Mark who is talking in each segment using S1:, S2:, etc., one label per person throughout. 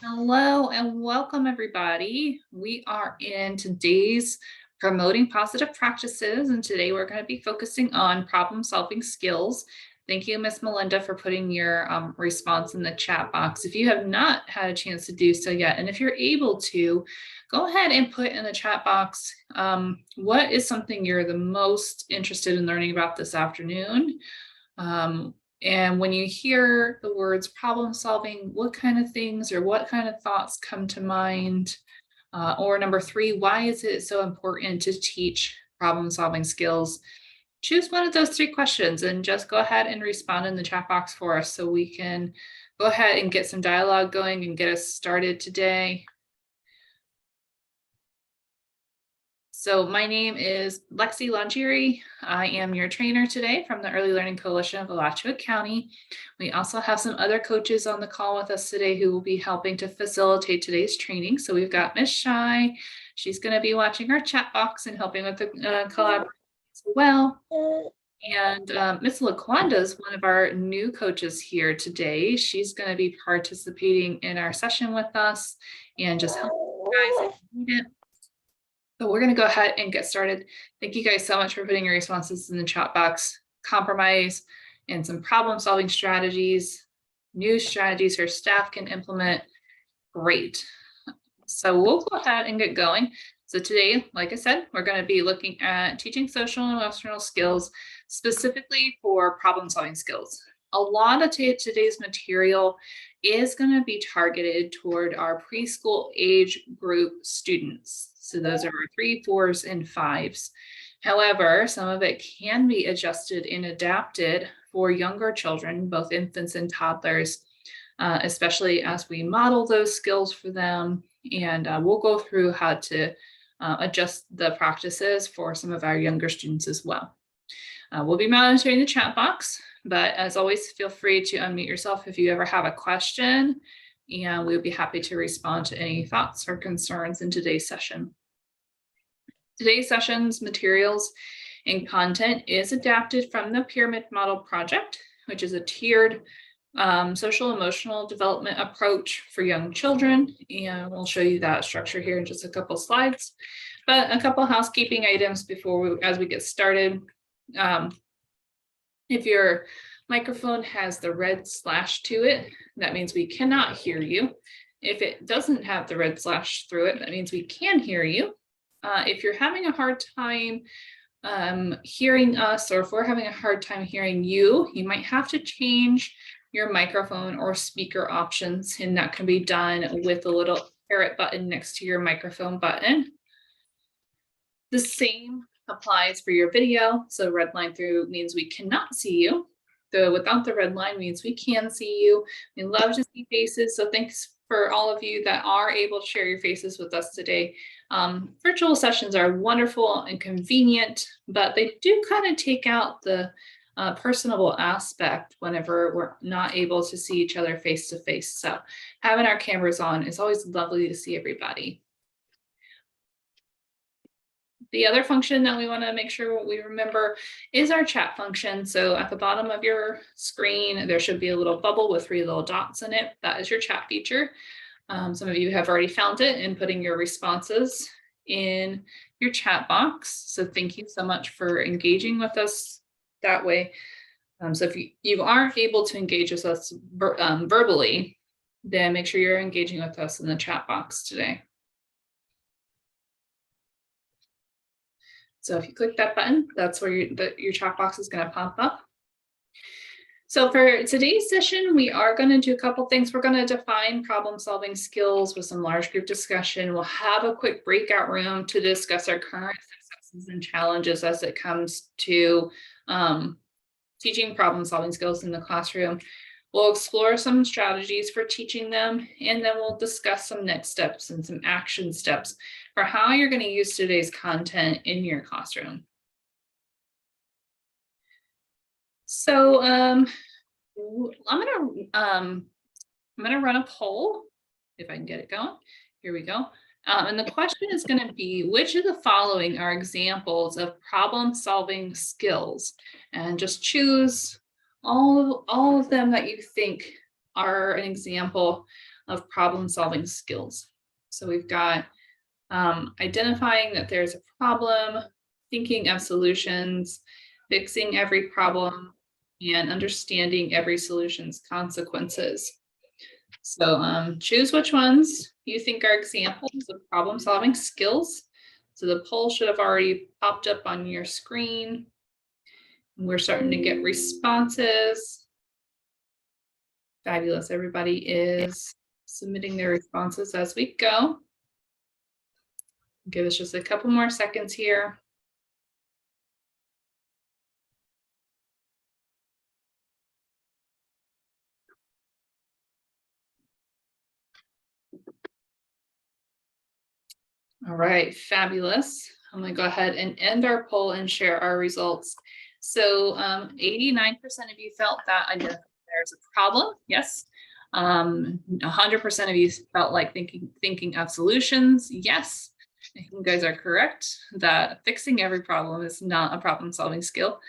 S1: Hello and welcome, everybody. We are in today's promoting positive practices, and today we're going to be focusing on problem solving skills. Thank you, Miss Melinda, for putting your response in the chat box. If you have not had a chance to do so yet, and if you're able to, go ahead and put in the chat box what is something you're the most interested in learning about this afternoon. And when you hear the words problem solving, what kind of things or what kind of thoughts come to mind? Or number three, why is it so important to teach problem solving skills? Choose one of those three questions and just go ahead and respond in the chat box for us so we can go ahead and get some dialogue going and get us started today. So my name is Lexi Langiri. I am your trainer today from the Early Learning Coalition of Alachua County. We also have some other coaches on the call with us today who will be helping to facilitate today's training. So we've got Miss Shy. She's going to be watching our chat box and helping with the collaboration as well. And Miss LaQuanda is one of our new coaches here today. She's going to be participating in our session with us and just helping you guys if you need it. So we're going to go ahead and get started. Thank you guys so much for putting your responses in the chat box. Compromise and some problem solving strategies, new strategies your staff can implement. Great. So we'll go ahead and get going. So today, like I said, we're going to be looking at teaching social and emotional skills, specifically for problem solving skills. A lot of today's material is going to be targeted toward our preschool age group students. So those are our 3, 4s, and 5s. However, some of it can be adjusted and adapted for younger children, both infants and toddlers, especially as we model those skills for them. And we'll go through how to adjust the practices for some of our younger students as well. We'll be monitoring the chat box, but as always, feel free to unmute yourself if you ever have a question, and we'll be happy to respond to any thoughts or concerns in today's session. Today's session's materials and content is adapted from the Pyramid Model Project, which is a tiered social emotional development approach for young children. And we'll show you that structure here in just a couple slides. But a couple housekeeping items before as we get started. If your microphone has the red slash to it, that means we cannot hear you. If it doesn't have the red slash through it, that means we can hear you. If you're having a hard time hearing us, or if we're having a hard time hearing you, you might have to change your microphone or speaker options, and that can be done with the little caret button next to your microphone button. The same applies for your video. So red line through means we cannot see you. So without the red line means we can see you. We love to see faces. So thanks for all of you that are able to share your faces with us today. Virtual sessions are wonderful and convenient, but they do kind of take out the personable aspect whenever we're not able to see each other face to face. So having our cameras on is always lovely to see everybody. The other function that we want to make sure we remember is our chat function. So at the bottom of your screen, there should be a little bubble with 3 little dots in it. That is your chat feature. Some of you have already found it and putting your responses in your chat box. So thank you so much for engaging with us that way. So if you aren't able to engage with us verbally, then make sure you're engaging with us in the chat box today. So if you click that button, that's where your chat box is going to pop up. So for today's session, we are going to do a couple things. We're going to define problem solving skills with some large group discussion. We'll have a quick breakout room to discuss our current successes and challenges as it comes to teaching problem solving skills in the classroom. We'll explore some strategies for teaching them, and then we'll discuss some next steps and some action steps for how you're going to use today's content in your classroom. So I'm gonna run a poll if I can get it going. Here we go. And the question is going to be, which of the following are examples of problem solving skills? And just choose all of them that you think are an example of problem-solving skills. So we've got identifying that there's a problem, thinking of solutions, fixing every problem, and understanding every solution's consequences. So choose which ones you think are examples of problem-solving skills. So the poll should have already popped up on your screen. We're starting to get responses. Fabulous. Everybody is submitting their responses as we go. Give us just a couple more seconds here. All right, fabulous. I'm going to go ahead and end our poll and share our results. So 89% of you felt that there's a problem. Yes. 100% of you felt like thinking of solutions. Yes. You guys are correct that fixing every problem is not a problem-solving skill,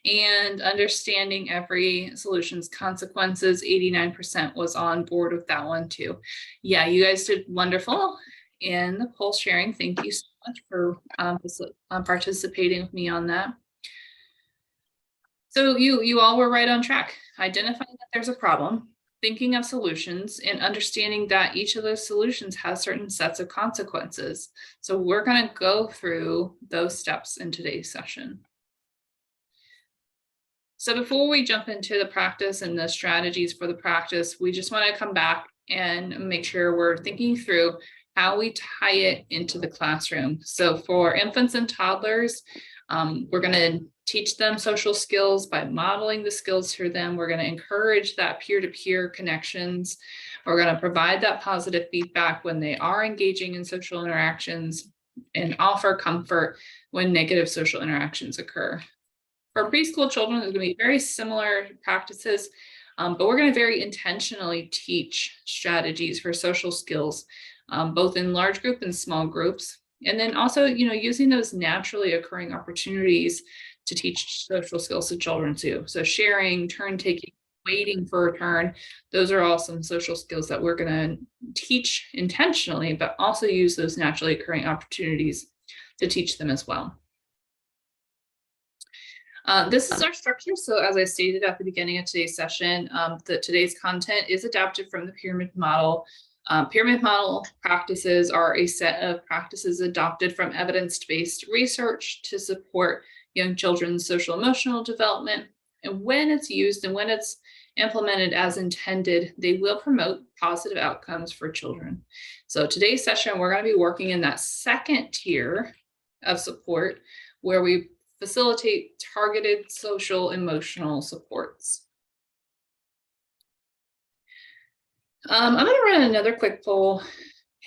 S1: and understanding every solution's consequences, 89% was on board with that one too. Yeah, you guys did wonderful in the poll sharing. Thank you so much for participating with me on that. So you all were right on track, identifying that there's a problem, thinking of solutions, and understanding that each of those solutions has certain sets of consequences. So we're going to go through those steps in today's session. So before we jump into the practice and the strategies for the practice, we just want to come back and make sure we're thinking through how we tie it into the classroom. So for infants and toddlers, we're going to teach them social skills by modeling the skills for them. We're going to encourage that peer-to-peer connections. We're going to provide that positive feedback when they are engaging in social interactions and offer comfort when negative social interactions occur. For preschool children, there's going to be very similar practices, but we're going to very intentionally teach strategies for social skills, both in large group and small groups. And then also, using those naturally occurring opportunities to teach social skills to children too. So sharing, turn taking, waiting for a turn, those are all some social skills that we're going to teach intentionally, but also use those naturally occurring opportunities to teach them as well. This is our structure. So as I stated at the beginning of today's session, today's content is adapted from the pyramid model. Pyramid model practices are a set of practices adopted from evidence-based research to support young children's social emotional development. And when it's used and when it's implemented as intended, they will promote positive outcomes for children. So today's session, we're going to be working in that second tier of support where we facilitate targeted social emotional supports. I'm going to run another quick poll,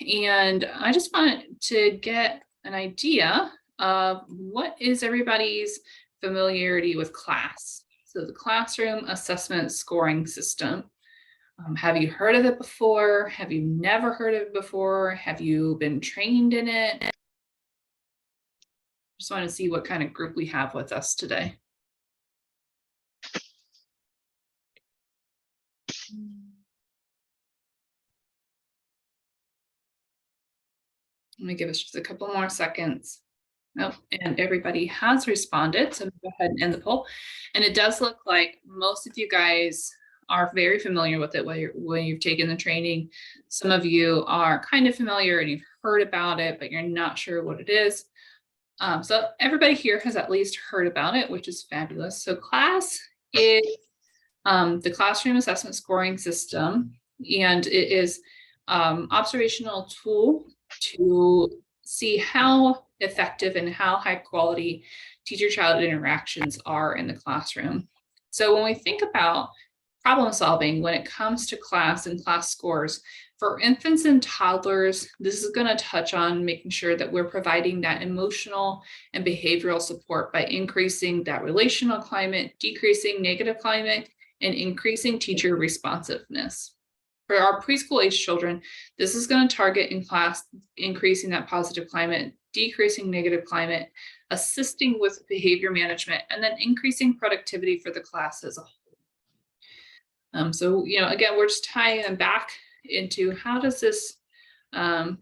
S1: and I just wanted to get an idea of what is everybody's familiarity with CLASS. So the Classroom Assessment Scoring System. Have you heard of it before? Have you never heard of it before? Have you been trained in it? Just want to see what kind of group we have with us today. Let me give us just a couple more seconds. Oh, and everybody has responded, so go ahead and end the poll. And it does look like most of you guys are very familiar with it when you've taken the training. Some of you are kind of familiar and you've heard about it, but you're not sure what it is. So everybody here has at least heard about it, which is fabulous. So CLASS is the Classroom Assessment Scoring System, and it is observational tool to see how effective and how high quality teacher-child interactions are in the classroom. So when we think about problem solving when it comes to class and class scores, for infants and toddlers, this is going to touch on making sure that we're providing that emotional and behavioral support by increasing that relational climate, decreasing negative climate, and increasing teacher responsiveness. For our preschool age children, this is going to target in class increasing that positive climate, decreasing negative climate, assisting with behavior management, and then increasing productivity for the class as a whole. So, again, we're just tying them back into how does this, oh,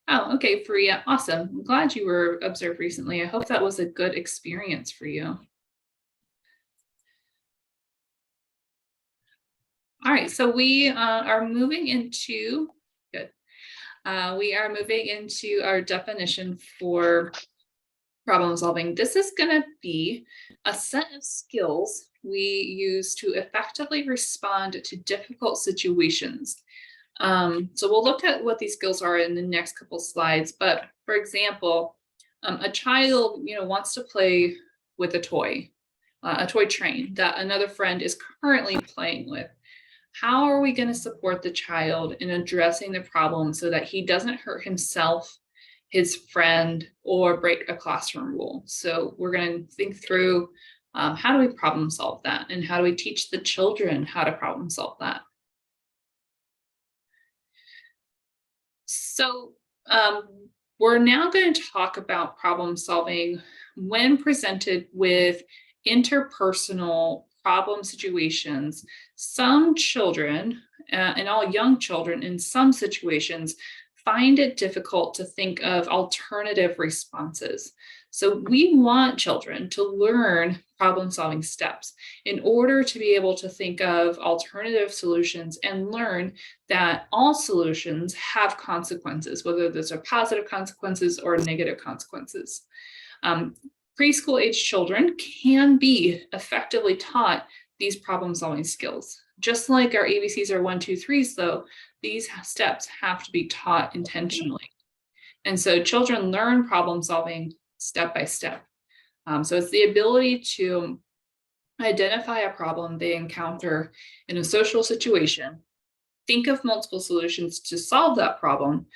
S1: okay, Faria, awesome. I'm glad you were observed recently. I hope that was a good experience for you. All right, so we are moving into, good. We are moving into our definition for problem solving. This is going to be a set of skills we use to effectively respond to difficult situations. So we'll look at what these skills are in the next couple slides. But for example, a child, wants to play with a toy train that another friend is currently playing with. How are we going to support the child in addressing the problem so that he doesn't hurt himself, his friend, or break a classroom rule? So we're going to think through how do we problem solve that, and how do we teach the children how to problem solve that? So we're now going to talk about problem solving when presented with interpersonal problem situations. Some children, and all young children in some situations, find it difficult to think of alternative responses. So we want children to learn problem solving steps in order to be able to think of alternative solutions and learn that all solutions have consequences, whether those are positive consequences or negative consequences. Preschool age children can be effectively taught these problem solving skills. Just like our ABCs or 1, 2, 3s, though, these steps have to be taught intentionally. And so children learn problem solving step by step. So it's the ability to identify a problem they encounter in a social situation, think of multiple solutions to solve that problem,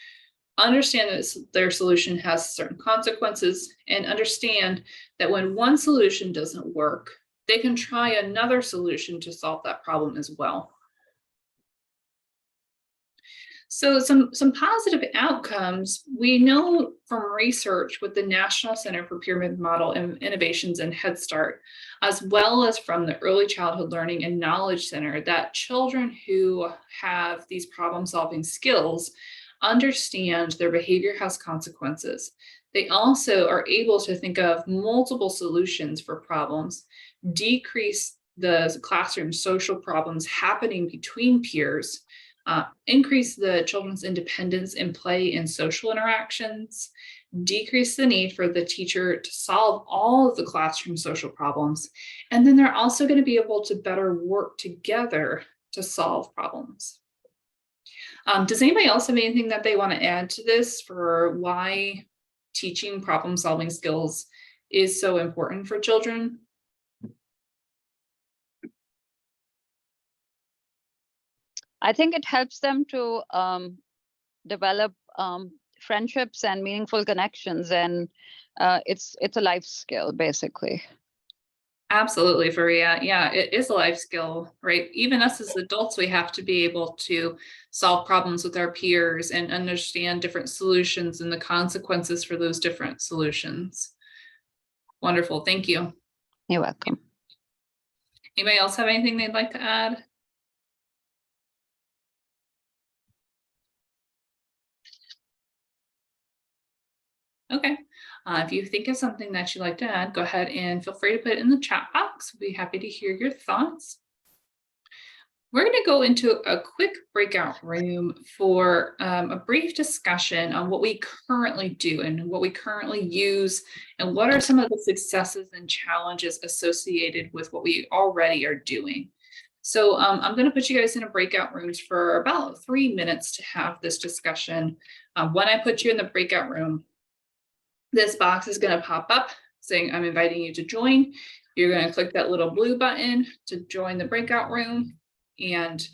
S1: understand that their solution has certain consequences, and understand that when one solution doesn't work, they can try another solution to solve that problem as well. So some positive outcomes, we know from research with the National Center for Pyramid Model Innovations and Head Start, as well as from the Early Childhood Learning and Knowledge Center, that children who have these problem-solving skills understand their behavior has consequences. They also are able to think of multiple solutions for problems, decrease the classroom social problems happening between peers, increase the children's independence in play and social interactions, decrease the need for the teacher to solve all of the classroom social problems. And then they're also going to be able to better work together to solve problems. Does anybody else have anything that they want to add to this for why teaching problem solving skills is so important for children?
S2: I think it helps them to develop friendships and meaningful connections, and it's a life skill, basically.
S1: Absolutely, Faria. Yeah, it is a life skill, right? Even us as adults, we have to be able to solve problems with our peers and understand different solutions and the consequences for those different solutions. Wonderful, thank you.
S2: You're welcome.
S1: Anybody else have anything they'd like to add? Okay, if you think of something that you'd like to add, go ahead and feel free to put it in the chat box. We'll be happy to hear your thoughts. We're going to go into a quick breakout room for a brief discussion on what we currently do and what we currently use, and what are some of the successes and challenges associated with what we already are doing. So I'm going to put you guys in a breakout rooms for about 3 minutes to have this discussion. When I put you in the breakout room, this box is going to pop up saying I'm inviting you to join. You're going to click that little blue button to join the breakout room. And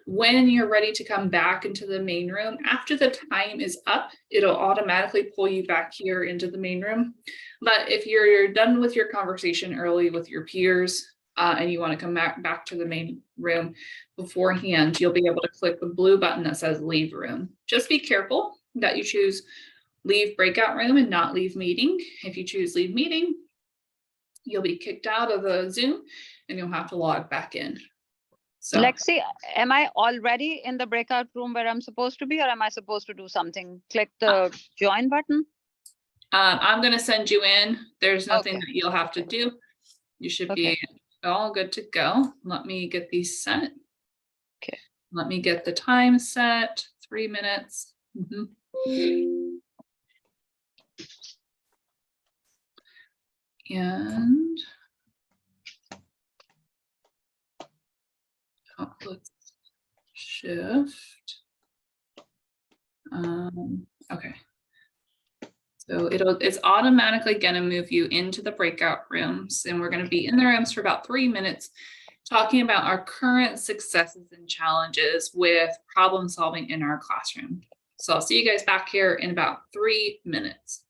S1: when you're ready to come back into the main room, after the time is up, it'll automatically pull you back here into the main room. But if you're done with your conversation early with your peers and you want to come back to the main room beforehand, you'll be able to click the blue button that says leave room. Just be careful that you choose leave breakout room and not leave meeting. If you choose leave meeting, you'll be kicked out of the Zoom and you'll have to log back in. So
S2: Lexi, am I already in the breakout room where I'm supposed to be, or am I supposed to do something? Click the join button?
S1: I'm going to send you in. There's nothing
S2: Okay.
S1: that you'll have to do. You should
S2: Okay.
S1: be all good to go. Let me get these set.
S2: Okay.
S1: Let me get the time set, 3 minutes. Mhm. And let's shift. Okay. So it's automatically going to move you into the breakout rooms, and we're going to be in the rooms for about 3 minutes talking about our current successes and challenges with problem solving in our classroom. So I'll see you guys back here in about 3 minutes.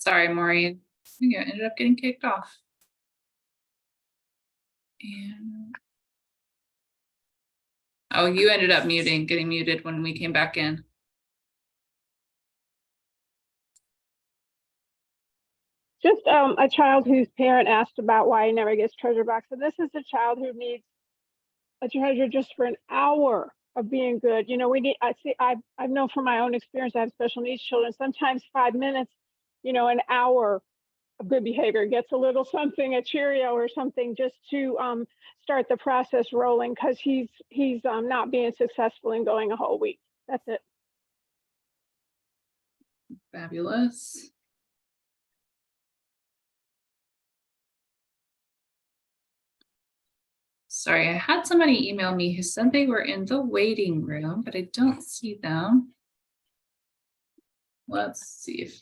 S1: Sorry, Maureen. Yeah, ended up getting kicked off. And oh, you ended up getting muted when we came back in.
S3: Just a child whose parent asked about why he never gets treasure box. And this is a child who needs a treasure just for an hour of being good. You know, I've known from my own experience, I have special needs children, sometimes 5 minutes, you know, an hour of good behavior gets a little something, a Cheerio or something, just to start the process rolling, because he's not being successful in going a whole week. That's it.
S1: Fabulous. Sorry, I had somebody email me who said they were in the waiting room, but I don't see them. Let's see if.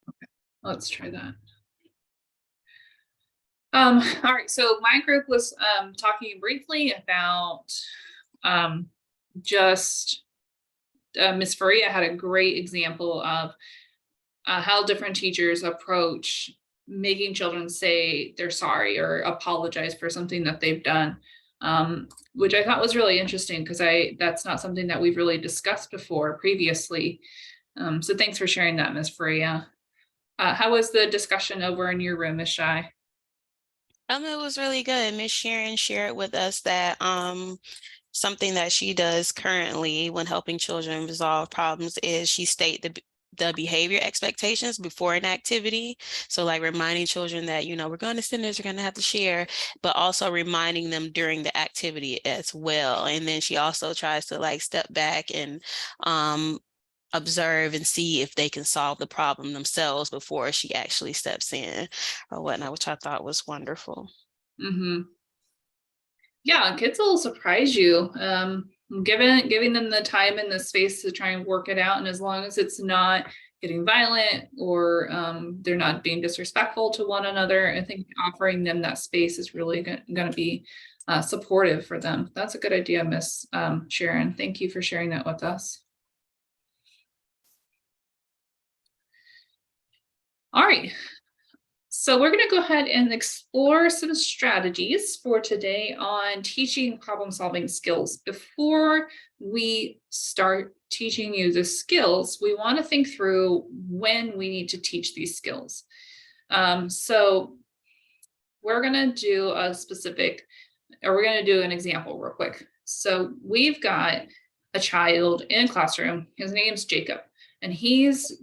S1: Okay, let's try that. All right, so my group was talking briefly about just Miss Faria had a great example of how different teachers approach making children say they're sorry or apologize for something that they've done, which I thought was really interesting because that's not something that we've really discussed before previously. So thanks for sharing that, Miss Faria. How was the discussion over in your room, Miss Shy?
S4: It was really good. Miss Sharon shared with us that something that she does currently when helping children resolve problems is she state the behavior expectations before an activity. So like reminding children that, you know, we're going to send this, we're going to have to share, but also reminding them during the activity as well. And then she also tries to like step back and observe and see if they can solve the problem themselves before she actually steps in or whatnot, which I thought was wonderful.
S1: Mm-hmm. Yeah, kids will surprise you. Giving them the time and the space to try and work it out, and as long as it's not getting violent or they're not being disrespectful to one another, I think offering them that space is really going to be supportive for them. That's a good idea, Miss Sharon. Thank you for sharing that with us. All right. So we're going to go ahead and explore some strategies for today on teaching problem-solving skills. Before we start teaching you the skills, we want to think through when we need to teach these skills. So we're going to do we're going to do an example real quick. So we've got a child in a classroom. His name's Jacob, and he's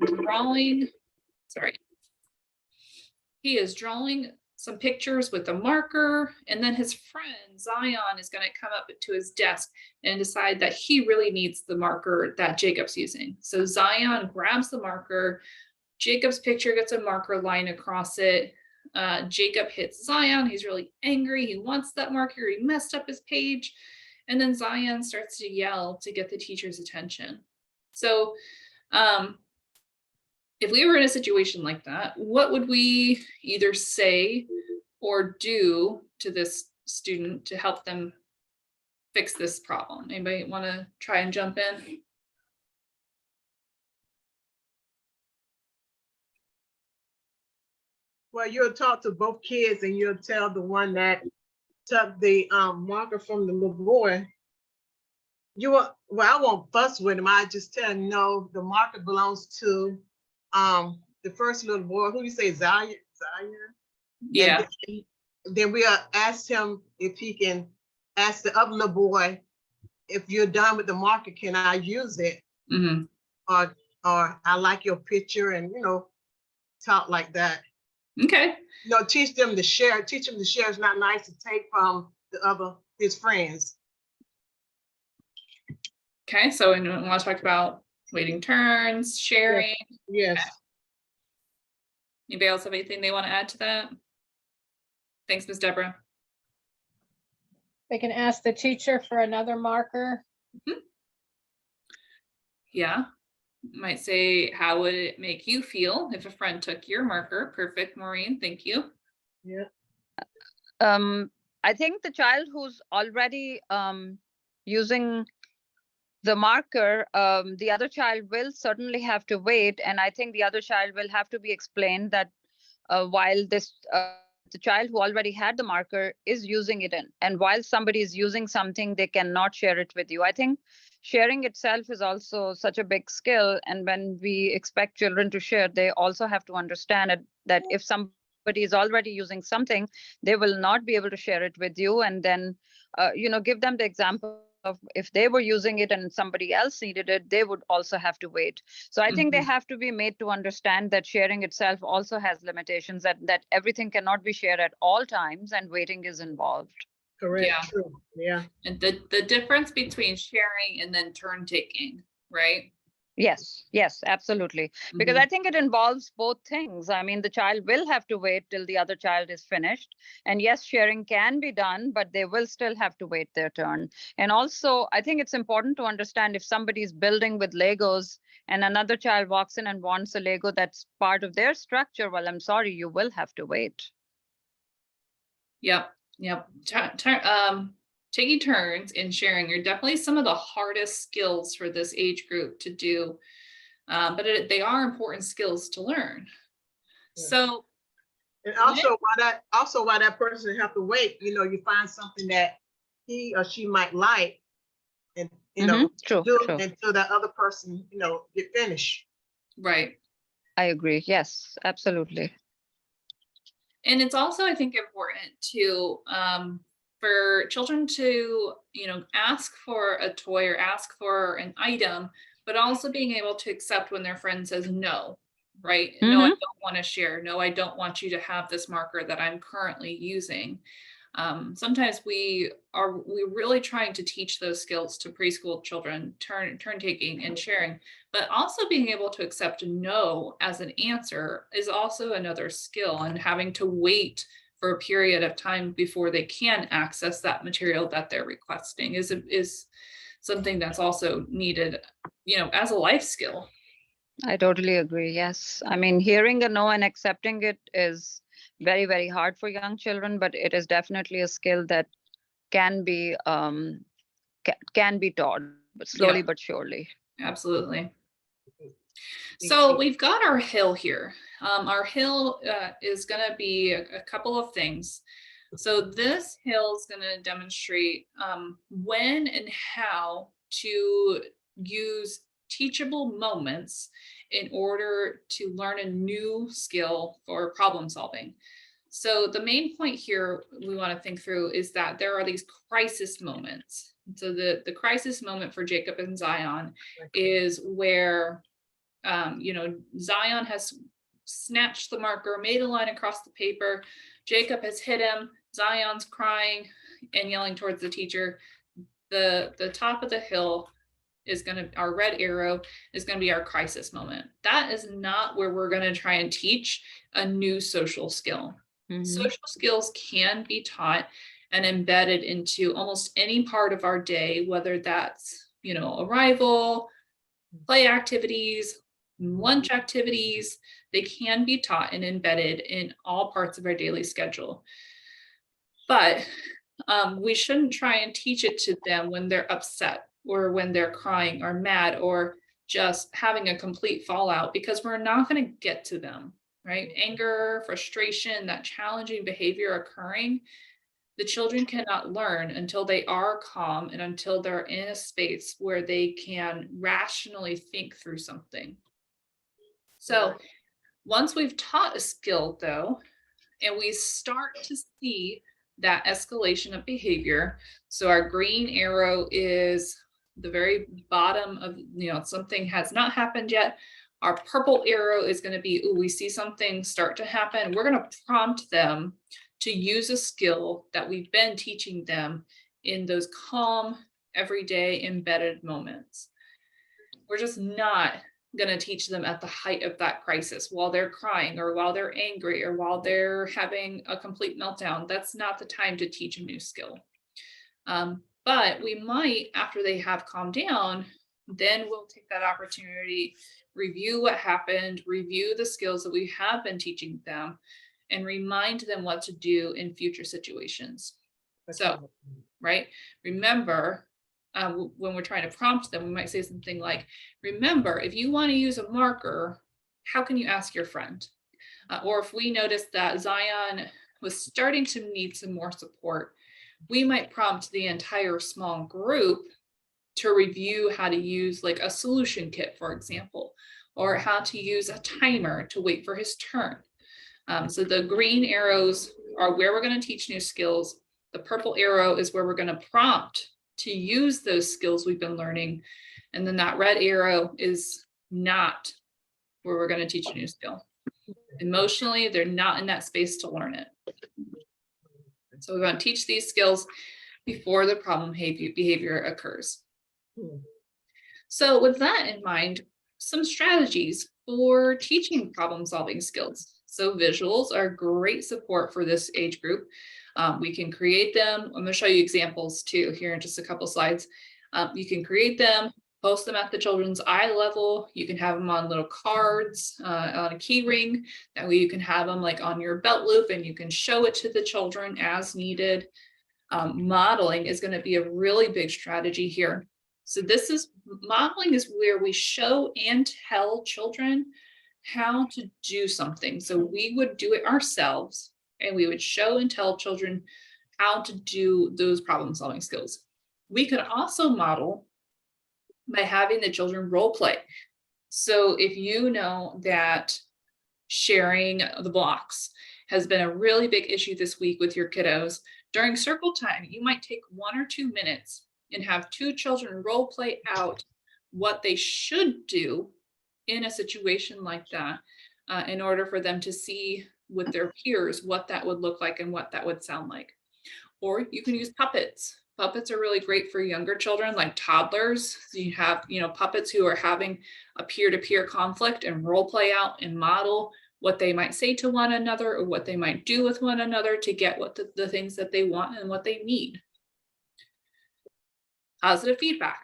S1: drawing some pictures with a marker, and then his friend Zion is going to come up to his desk and decide that he really needs the marker that Jacob's using. So Zion grabs the marker, Jacob's picture gets a marker line across it. Jacob hits Zion, he's really angry, he wants that marker, he messed up his page, and then Zion starts to yell to get the teacher's attention. So if we were in a situation like that, what would we either say or do to this student to help them fix this problem? Anybody want to try and jump in?
S5: Well, you'll talk to both kids and you'll tell the one that took the marker from the little boy. I won't fuss with him. I just tell him, no, the marker belongs to the first little boy. Who do you say, Zion?
S1: Yeah.
S5: Then we'll ask him if he can ask the other little boy, if you're done with the marker, can I use it?
S1: Mm-hmm.
S5: Or I like your picture, and talk like that.
S1: Okay.
S5: Teach them to share. Teach them to share. It's not nice to take from his friends.
S1: Okay, so we want to talk about waiting turns, sharing.
S5: Yes.
S1: Okay. Anybody else have anything they want to add to that? Thanks, Ms. Deborah.
S6: They can ask the teacher for another marker.
S1: Mm-hmm. Yeah. Might say, how would it make you feel if a friend took your marker? Perfect, Maureen, thank you.
S5: Yeah.
S2: I think the child who's already using the marker, the other child will certainly have to wait. And I think the other child will have to be explained that while the child who already had the marker is using it and while somebody is using something, they cannot share it with you. I think sharing itself is also such a big skill. And when we expect children to share, they also have to understand that if somebody is already using something, they will not be able to share it with you. And then, give them the example of if they were using it and somebody else needed it, they would also have to wait. So I think they have to be made to understand that sharing itself also has limitations, that everything cannot be shared at all times and waiting is involved.
S5: Correct.
S1: Yeah.
S5: True. Yeah.
S1: And the difference between sharing and then turn taking, right?
S2: Yes, absolutely. Because
S1: Mhm.
S2: I think it involves both things. I mean, the child will have to wait till the other child is finished. And yes, sharing can be done, but they will still have to wait their turn. And also, I think it's important to understand if somebody is building with Legos and another child walks in and wants a Lego that's part of their structure, well, I'm sorry, you will have to wait.
S1: Yep, yep. Taking turns in sharing are definitely some of the hardest skills for this age group to do, but they are important skills to learn.
S5: Yeah.
S1: So,
S5: And also why that person have to wait, you find something that he or she might like and
S2: True,
S5: do
S2: true.
S5: until that other person, get finished.
S1: right.
S2: I agree. Yes, absolutely.
S1: And it's also, I think, important to for children to, ask for a toy or ask for an item, but also being able to accept when their friend says no, right? No, I don't want to share. No, I don't want you to have this marker that I'm currently using. Sometimes we're really trying to teach those skills to preschool children, turn taking and sharing, but also being able to accept no as an answer is also another skill, and having to wait for a period of time before they can access that material that they're requesting is something that's also needed, as a life skill.
S2: I totally agree. Yes. I mean, hearing a no and accepting it is very, very hard for young children, but it is definitely a skill that can be can be taught, but slowly
S1: Yeah,
S2: but surely.
S1: absolutely. So we've got our hill here. Our hill is going to be a couple of things. So this hill is going to demonstrate when and how to use teachable moments in order to learn a new skill for problem solving. So the main point here we want to think through is that there are these crisis moments. So the crisis moment for Jacob and Zion is where Zion has snatched the marker, made a line across the paper. Jacob has hit him. Zion's crying and yelling towards the teacher. The top of the hill is our red arrow is going to be our crisis moment. That is not where we're going to try and teach a new social skill. Social skills can be taught and embedded into almost any part of our day, whether that's, arrival, play activities, lunch activities. They can be taught and embedded in all parts of our daily schedule. But we shouldn't try and teach it to them when they're upset or when they're crying or mad or just having a complete fallout, because we're not going to get to them, right? Anger, frustration, that challenging behavior occurring, the children cannot learn until they are calm and until they're in a space where they can rationally think through something. So once we've taught a skill, though, and we start to see that escalation of behavior, so our green arrow is the very bottom of, something has not happened yet. Our purple arrow is going to be, we see something start to happen. We're going to prompt them to use a skill that we've been teaching them in those calm, everyday embedded moments. We're just not going to teach them at the height of that crisis while they're crying or while they're angry or while they're having a complete meltdown. That's not the time to teach a new skill. But we might, after they have calmed down, Then we'll take that opportunity, review what happened, review the skills that we have been teaching them, and remind them what to do in future situations. So, right, remember, when we're trying to prompt them, we might say something like, remember, if you want to use a marker, how can you ask your friend? Or if we notice that Zion was starting to need some more support, we might prompt the entire small group to review how to use like a solution kit, for example, or how to use a timer to wait for his turn. So the green arrows are where we're going to teach new skills. The purple arrow is where we're going to prompt to use those skills we've been learning. And then that red arrow is not where we're going to teach a new skill. Emotionally, they're not in that space to learn it. So we want to teach these skills before the problem behavior occurs. So with that in mind, some strategies for teaching problem-solving skills. So visuals are great support for this age group. We can create them. I'm going to show you examples too here in just a couple slides. You can create them, post them at the children's eye level. You can have them on little cards, on a key ring. That way you can have them like on your belt loop and you can show it to the children as needed. Modeling is going to be a really big strategy here. So modeling is where we show and tell children how to do something. So we would do it ourselves and we would show and tell children how to do those problem solving skills. We could also model by having the children role play. So if you know that sharing the blocks has been a really big issue this week with your kiddos, during circle time, you might take 1 or 2 minutes and have 2 children role play out what they should do in a situation like that, in order for them to see with their peers what that would look like and what that would sound like. Or you can use puppets. Puppets are really great for younger children, like toddlers. So you have, puppets who are having a peer-to-peer conflict and role play out and model what they might say to one another or what they might do with one another to get what the things that they want and what they need. Positive feedback.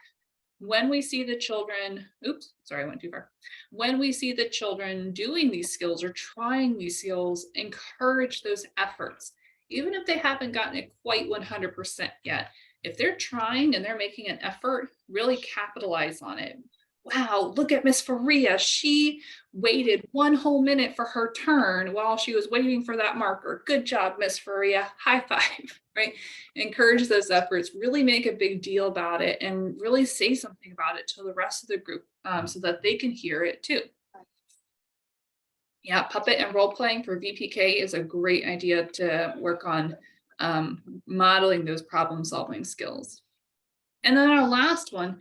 S1: When we see the children, I went too far. When we see the children doing these skills or trying these skills, encourage those efforts. Even if they haven't gotten it quite 100% yet, if they're trying and they're making an effort, really capitalize on it. Wow, look at Miss Faria. She waited 1 whole minute for her turn while she was waiting for that marker. Good job, Miss Faria. High five, right? Encourage those efforts, really make a big deal about it and really say something about it to the rest of the group so that they can hear it too. Yeah, puppet and role playing for VPK is a great idea to work on modeling those problem solving skills. And then our last one,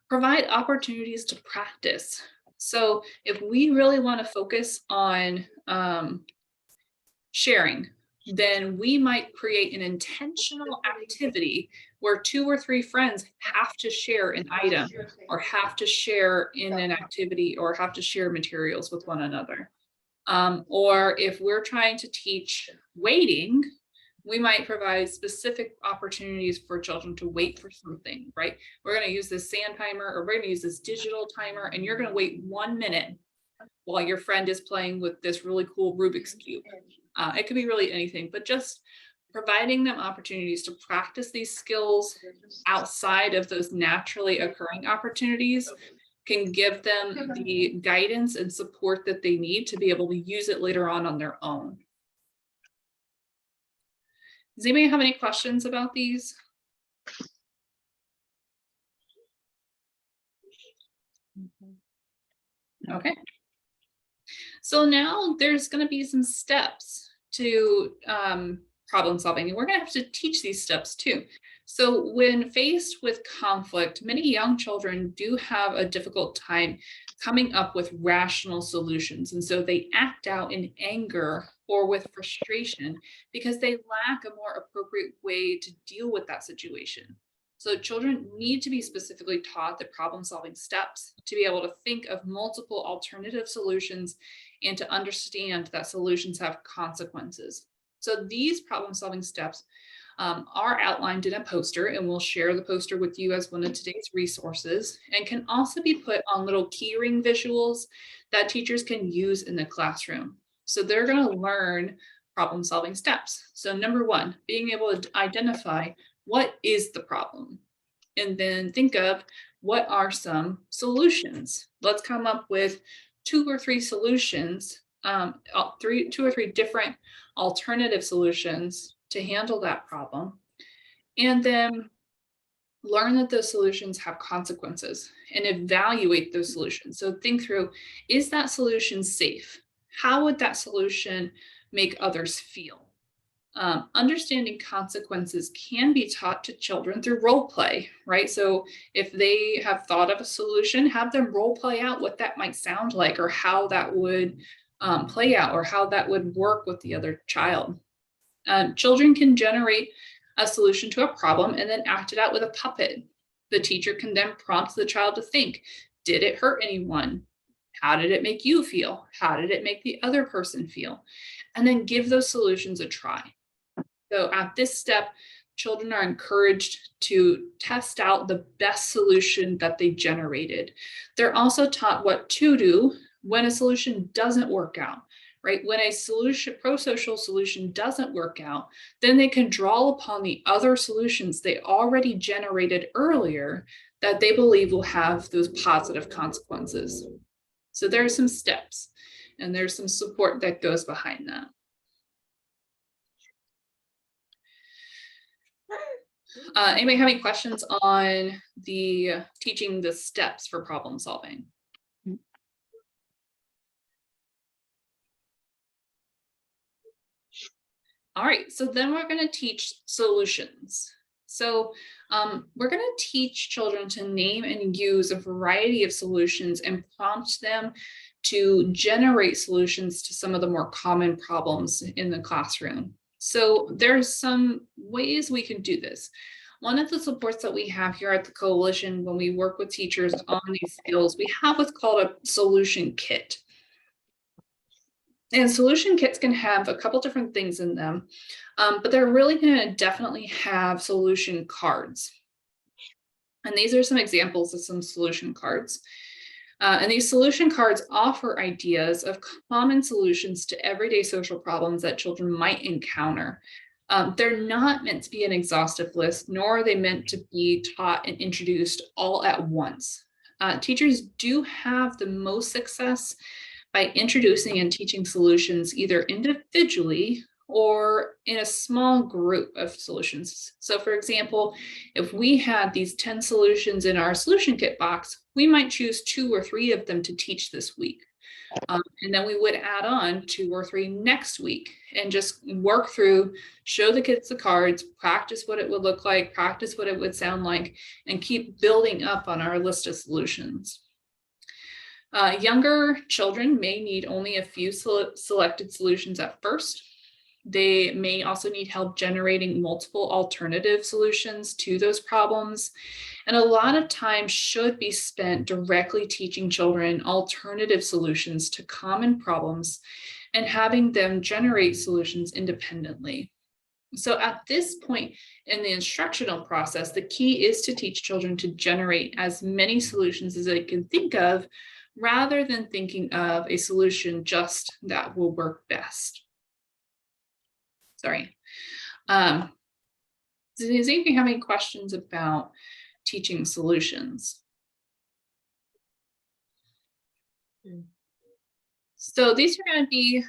S1: provide opportunities to practice. So if we really want to focus on sharing, then we might create an intentional activity where 2 or 3 friends have to share an item or have to share in an activity or have to share materials with one another. Or if we're trying to teach waiting, we might provide specific opportunities for children to wait for something, right? We're going to use this sand timer or we're going to use this digital timer and you're going to wait 1 minute while your friend is playing with this really cool Rubik's Cube. It could be really anything, but just providing them opportunities to practice these skills outside of those naturally occurring opportunities can give them the guidance and support that they need to be able to use it later on their own. Does anybody have any questions about these? Okay. So now there's going to be some steps to problem solving, and we're going to have to teach these steps too. So when faced with conflict, many young children do have a difficult time coming up with rational solutions. And so they act out in anger or with frustration because they lack a more appropriate way to deal with that situation. So children need to be specifically taught the problem-solving steps to be able to think of multiple alternative solutions and to understand that solutions have consequences. So these problem-solving steps are outlined in a poster, and we'll share the poster with you as one of today's resources, and can also be put on little key ring visuals that teachers can use in the classroom. So they're going to learn problem solving steps. So number one, being able to identify what is the problem, and then think of what are some solutions. Let's come up with 2 or 3 solutions, 2 or 3 different alternative solutions to handle that problem. And then learn that those solutions have consequences and evaluate those solutions. So think through, is that solution safe? How would that solution make others feel? Understanding consequences can be taught to children through role play, right? So if they have thought of a solution, have them role play out what that might sound like, or how that would play out, or how that would work with the other child. Children can generate a solution to a problem and then act it out with a puppet. The teacher can then prompt the child to think, did it hurt anyone? How did it make you feel? How did it make the other person feel? And then give those solutions a try. So at this step, children are encouraged to test out the best solution that they generated. They're also taught what to do when a solution doesn't work out, right? When a pro-social solution doesn't work out, then they can draw upon the other solutions they already generated earlier that they believe will have those positive consequences. So there are some steps, and there's some support that goes behind that. Anybody have any questions on the teaching the steps for problem solving? All right, so then we're going to teach solutions. So we're going to teach children to name and use a variety of solutions and prompt them to generate solutions to some of the more common problems in the classroom. So there's some ways we can do this. One of the supports that we have here at the Coalition when we work with teachers on these skills, we have what's called a solution kit. And solution kits can have a couple different things in them, but they're really going to definitely have solution cards. And these are some examples of some solution cards. And these solution cards offer ideas of common solutions to everyday social problems that children might encounter. They're not meant to be an exhaustive list, nor are they meant to be taught and introduced all at once. Teachers do have the most success by introducing and teaching solutions either individually or in a small group of solutions. So for example, if we had these 10 solutions in our solution kit box, we might choose 2 or 3 of them to teach this week. And then we would add on 2 or 3 next week and just work through, show the kids the cards, practice what it would look like, practice what it would sound like, and keep building up on our list of solutions. Younger children may need only a few selected solutions at first. They may also need help generating multiple alternative solutions to those problems. And a lot of time should be spent directly teaching children alternative solutions to common problems and having them generate solutions independently. So at this point in the instructional process, the key is to teach children to generate as many solutions as they can think of, rather than thinking of a solution just that will work best. Sorry. Does anybody have any questions about teaching solutions? So these are going to be,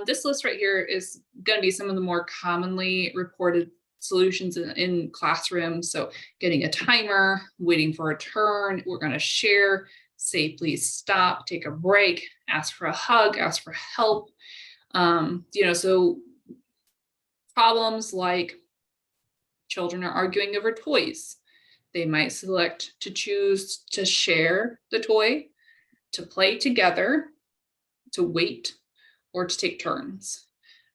S1: this list right here is going to be some of the more commonly reported solutions in classrooms. So getting a timer, waiting for a turn, we're going to share, say please stop, take a break, ask for a hug, ask for help. So problems like children are arguing over toys. They might select to choose to share the toy, to play together, to wait, or to take turns,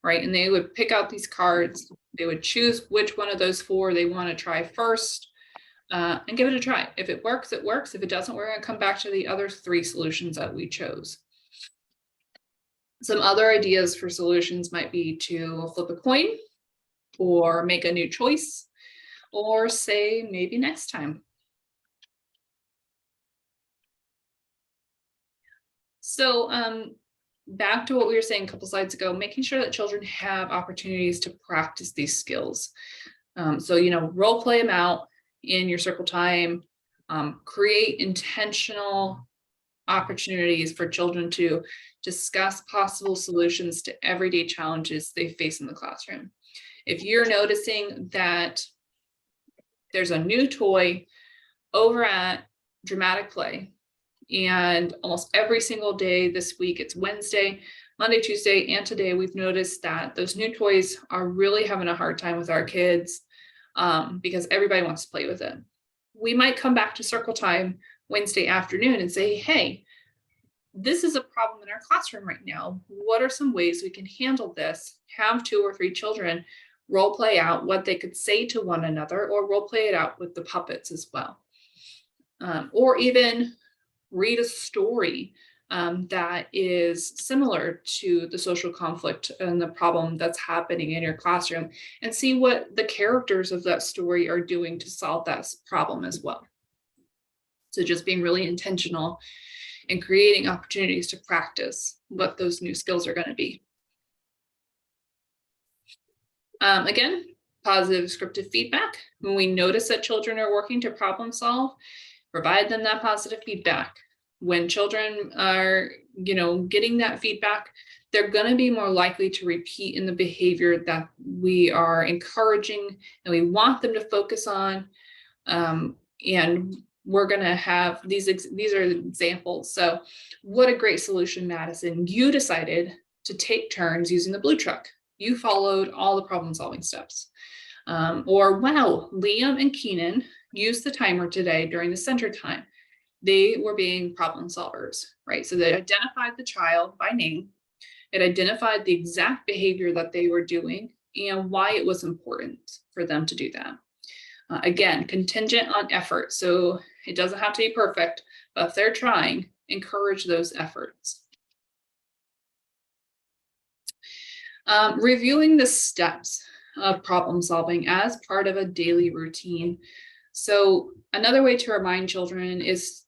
S1: right? And they would pick out these cards. They would choose which one of those 4 they want to try first and give it a try. If it works, it works. If it doesn't, we're going to come back to the other 3 solutions that we chose. Some other ideas for solutions might be to flip a coin, or make a new choice, or say maybe next time. So back to what we were saying a couple slides ago, making sure that children have opportunities to practice these skills. So, role play them out in your circle time, create intentional opportunities for children to discuss possible solutions to everyday challenges they face in the classroom. If you're noticing that there's a new toy over at Dramatic Play, and almost every single day this week, it's Wednesday, Monday, Tuesday, and today, we've noticed that those new toys are really having a hard time with our kids because everybody wants to play with it. We might come back to circle time Wednesday afternoon and say, hey, this is a problem in our classroom right now. What are some ways we can handle this? Have 2 or 3 children role play out what they could say to one another, or role play it out with the puppets as well. Or even read a story that is similar to the social conflict and the problem that's happening in your classroom, and see what the characters of that story are doing to solve that problem as well. So just being really intentional and creating opportunities to practice what those new skills are going to be. Again, positive descriptive feedback. When we notice that children are working to problem solve, provide them that positive feedback. When children are, getting that feedback, they're going to be more likely to repeat in the behavior that we are encouraging and we want them to focus on. And we're going to have these are examples. So what a great solution, Madison. You decided to take turns using the blue truck. You followed all the problem solving steps. Or wow, Liam and Keenan used the timer today during the center time. They were being problem solvers, right? So they identified the child by name. It identified the exact behavior that they were doing and why it was important for them to do that. Again, contingent on effort. So it doesn't have to be perfect, but if they're trying, encourage those efforts. Reviewing the steps of problem solving as part of a daily routine. So another way to remind children is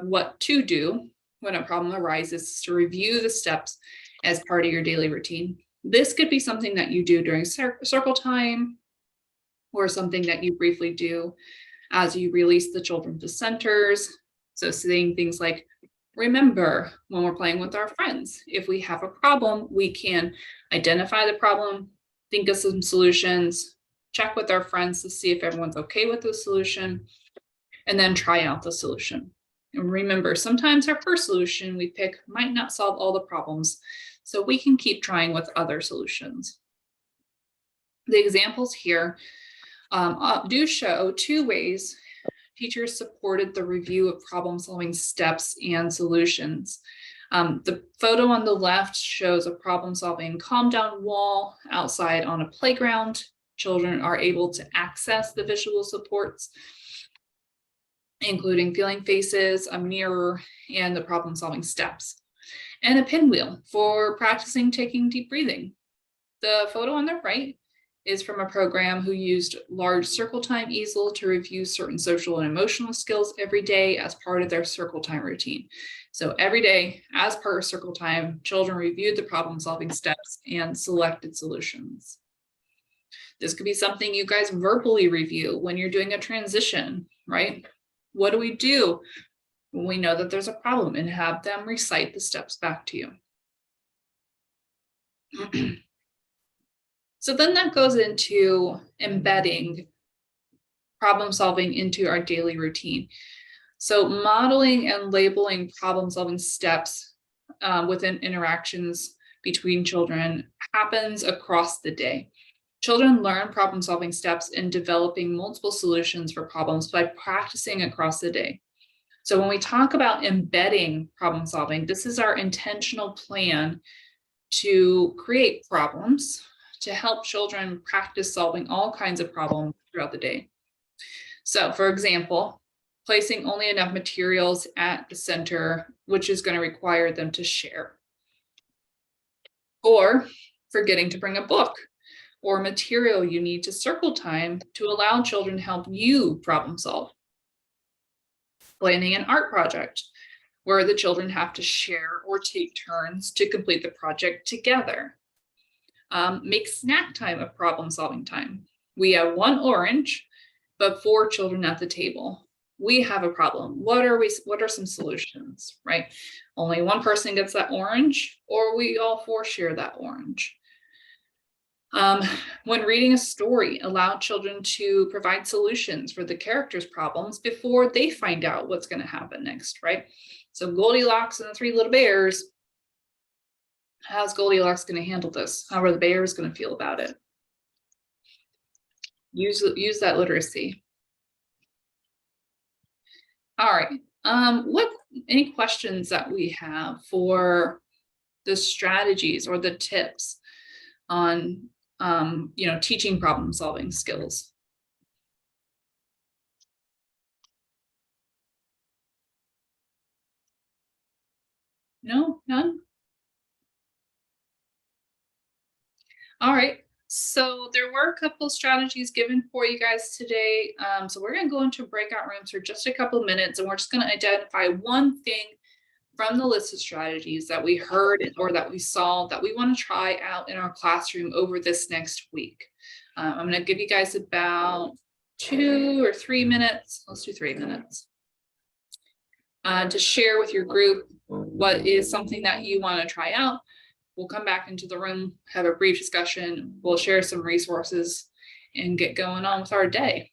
S1: what to do when a problem arises, to review the steps as part of your daily routine. This could be something that you do during circle time, or something that you briefly do as you release the children to centers. So saying things like, remember when we're playing with our friends, if we have a problem, we can identify the problem, think of some solutions, check with our friends to see if everyone's okay with the solution, and then try out the solution. And remember, sometimes our first solution we pick might not solve all the problems, so we can keep trying with other solutions. The examples here do show 2 ways teachers supported the review of problem-solving steps and solutions. The photo on the left shows a problem-solving calm-down wall outside on a playground. Children are able to access the visual supports, including feeling faces, a mirror, and the problem-solving steps. And a pinwheel for practicing taking deep breathing. The photo on the right is from a program who used large circle time easel to review certain social and emotional skills every day as part of their circle time routine. So every day, as part of circle time, children reviewed the problem solving steps and selected solutions. This could be something you guys verbally review when you're doing a transition, right? What do we do when we know that there's a problem, and have them recite the steps back to you? So then that goes into embedding problem solving into our daily routine. So modeling and labeling problem solving steps within interactions between children happens across the day. Children learn problem solving steps in developing multiple solutions for problems by practicing across the day. So when we talk about embedding problem solving, this is our intentional plan to create problems to help children practice solving all kinds of problems throughout the day. So for example, placing only enough materials at the center, which is going to require them to share. Or forgetting to bring a book, or material you need to circle time to allow children to help you problem solve. Planning an art project where the children have to share or take turns to complete the project together. Make snack time a problem solving time. We have 1 orange, but 4 children at the table. We have a problem. What are some solutions, right? Only 1 person gets that orange, or we all 4 share that orange. When reading a story, allow children to provide solutions for the characters' problems before they find out what's going to happen next, right? So Goldilocks and the 3 little bears. How's Goldilocks going to handle this? How are the bears going to feel about it? Use that literacy. All right. Any questions that we have for the strategies or the tips on teaching problem solving skills? No, none. All right. So there were a couple of strategies given for you guys today. So we're going to go into breakout rooms for just a couple of minutes, and we're just going to identify one thing from the list of strategies that we heard or that we saw that we want to try out in our classroom over this next week. I'm going to give you guys about 2 or 3 minutes. Let's do 3 minutes. To share with your group what is something that you want to try out. We'll come back into the room, have a brief discussion. We'll share some resources and get going on with our day.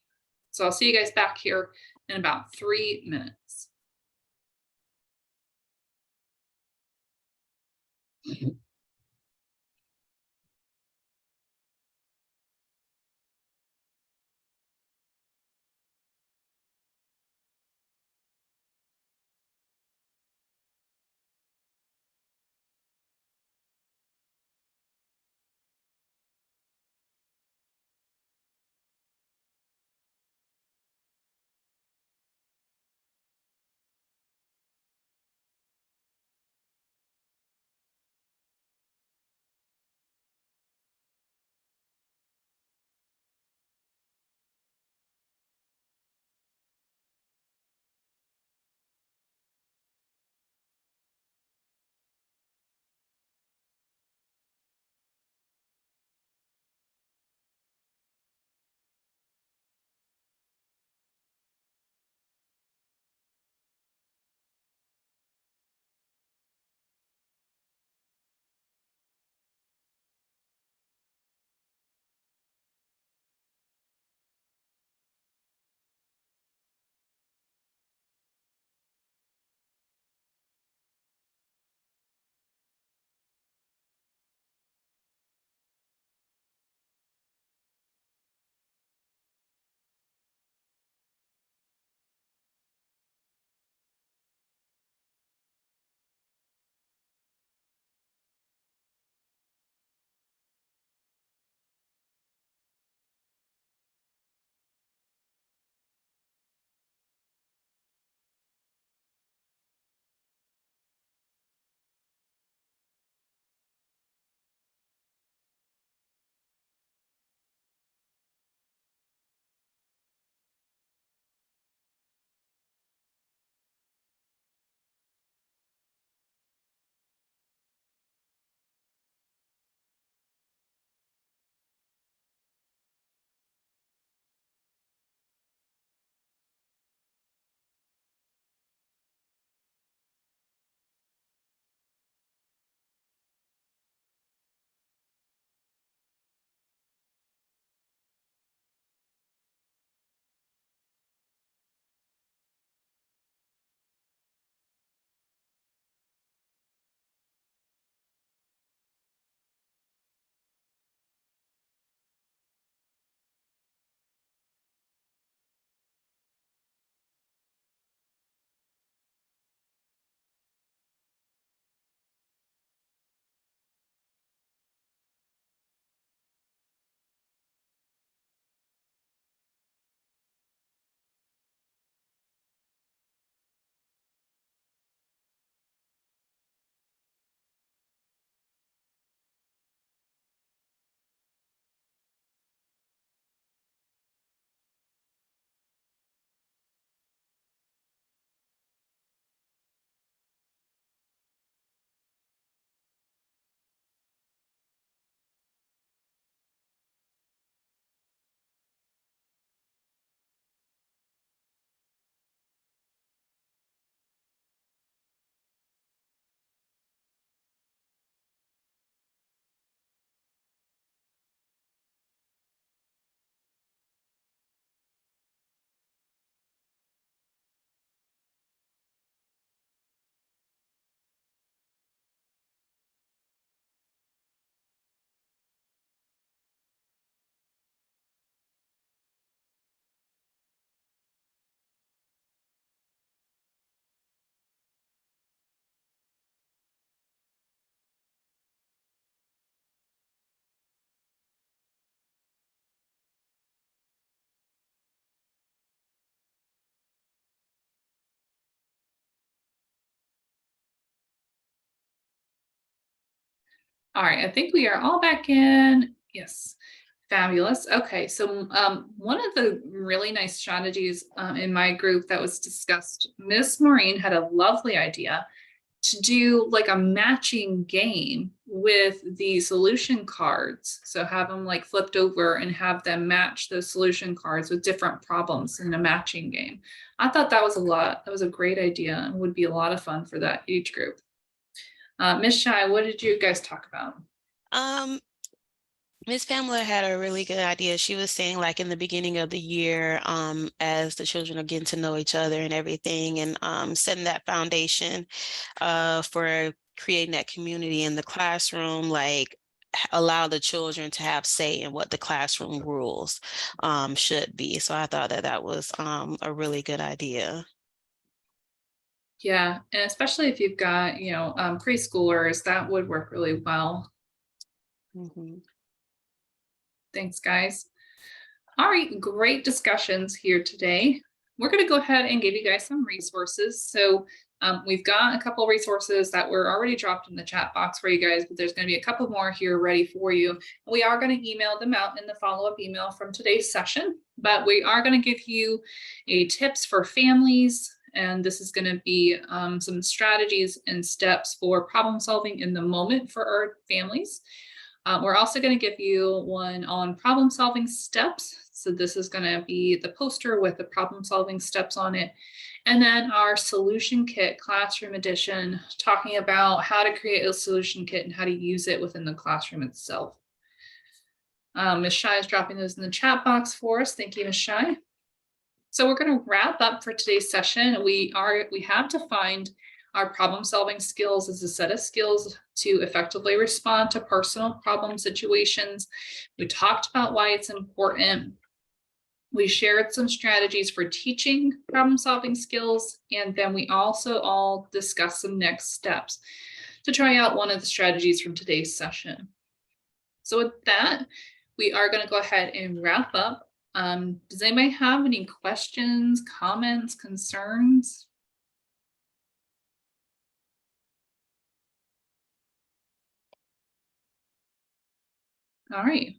S1: So I'll see you guys back here in about 3 minutes. All right, I think we are all back in. Yes, fabulous. Okay, so one of the really nice strategies in my group that was discussed, Miss Maureen had a lovely idea to do like a matching game with the solution cards. So have them like flipped over and have them match those solution cards with different problems in a matching game. I thought that was a great idea and would be a lot of fun for that age group. Miss Shy, what did you guys talk about?
S4: Miss Pamela had a really good idea. She was saying like in the beginning of the year, as the children are getting to know each other and everything, and setting that foundation for creating that community in the classroom, like allow the children to have say in what the classroom rules should be. So I thought that that was a really good idea.
S1: Yeah, and especially if you've got, preschoolers, that would work really well.
S4: Mhm.
S1: Thanks, guys. All right, great discussions here today. We're going to go ahead and give you guys some resources. So we've got a couple resources that were already dropped in the chat box for you guys, but there's going to be a couple more here ready for you. We are going to email them out in the follow-up email from today's session, but we are going to give you a tips for families. And this is going to be some strategies and steps for problem solving in the moment for our families. We're also going to give you one on problem solving steps. So this is going to be the poster with the problem solving steps on it. And then our solution kit classroom edition, talking about how to create a solution kit and how to use it within the classroom itself. Ms. Shai is dropping those in the chat box for us. Thank you, Ms. Shai. So we're going to wrap up for today's session. We have defined our problem solving skills as a set of skills to effectively respond to personal problem situations. We talked about why it's important. We shared some strategies for teaching problem solving skills. And then we also all discussed some next steps to try out one of the strategies from today's session. So with that, we are going to go ahead and wrap up. Does anybody have any questions, comments, concerns? All right.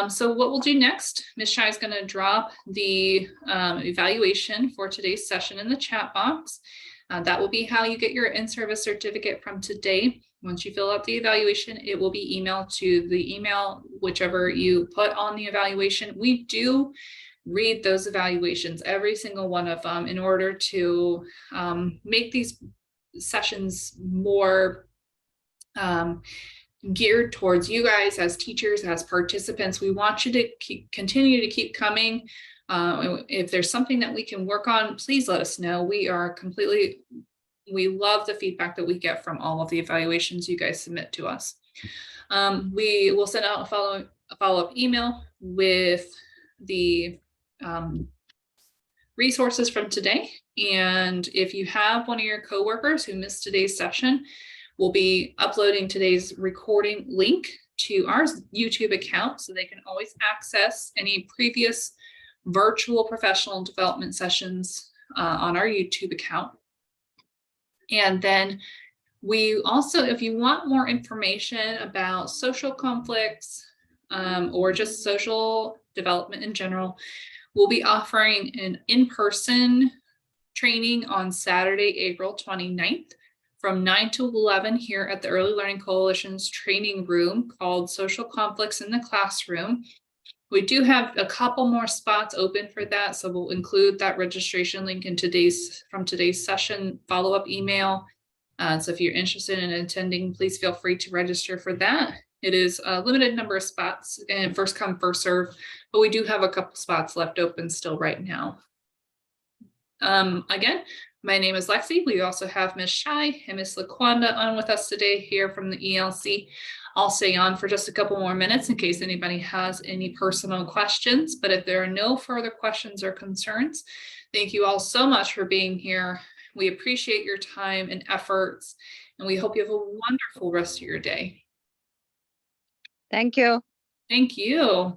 S1: So what we'll do next, Ms. Shai is going to drop the evaluation for today's session in the chat box. That will be how you get your in-service certificate from today. Once you fill out the evaluation, it will be emailed to the email, whichever you put on the evaluation. We do read those evaluations, every single one of them, in order to make these sessions more geared towards you guys as teachers, as participants. We want you to continue to keep coming. If there's something that we can work on, please let us know. We love the feedback that we get from all of the evaluations you guys submit to us. We will send out a follow-up email with the resources from today. And if you have one of your coworkers who missed today's session, we'll be uploading today's recording link to our YouTube account so they can always access any previous virtual professional development sessions on our YouTube account. And then we also, if you want more information about social conflicts or just social development in general, we'll be offering an in-person training on Saturday, April 29th from 9 to 11 here at the Early Learning Coalition's training room called Social Conflicts in the Classroom. We do have a couple more spots open for that, so we'll include that registration link in from today's session follow-up email. So if you're interested in attending, please feel free to register for that. It is a limited number of spots and first come, first serve, but we do have a couple spots left open still right now. Again, my name is Lexi. We also have Ms. Shai and Ms. LaQuanda on with us today here from the ELC. I'll stay on for just a couple more minutes in case anybody has any personal questions, but if there are no further questions or concerns, thank you all so much for being here. We appreciate your time and efforts, and we hope you have a wonderful rest of your day.
S2: Thank you.
S1: Thank you.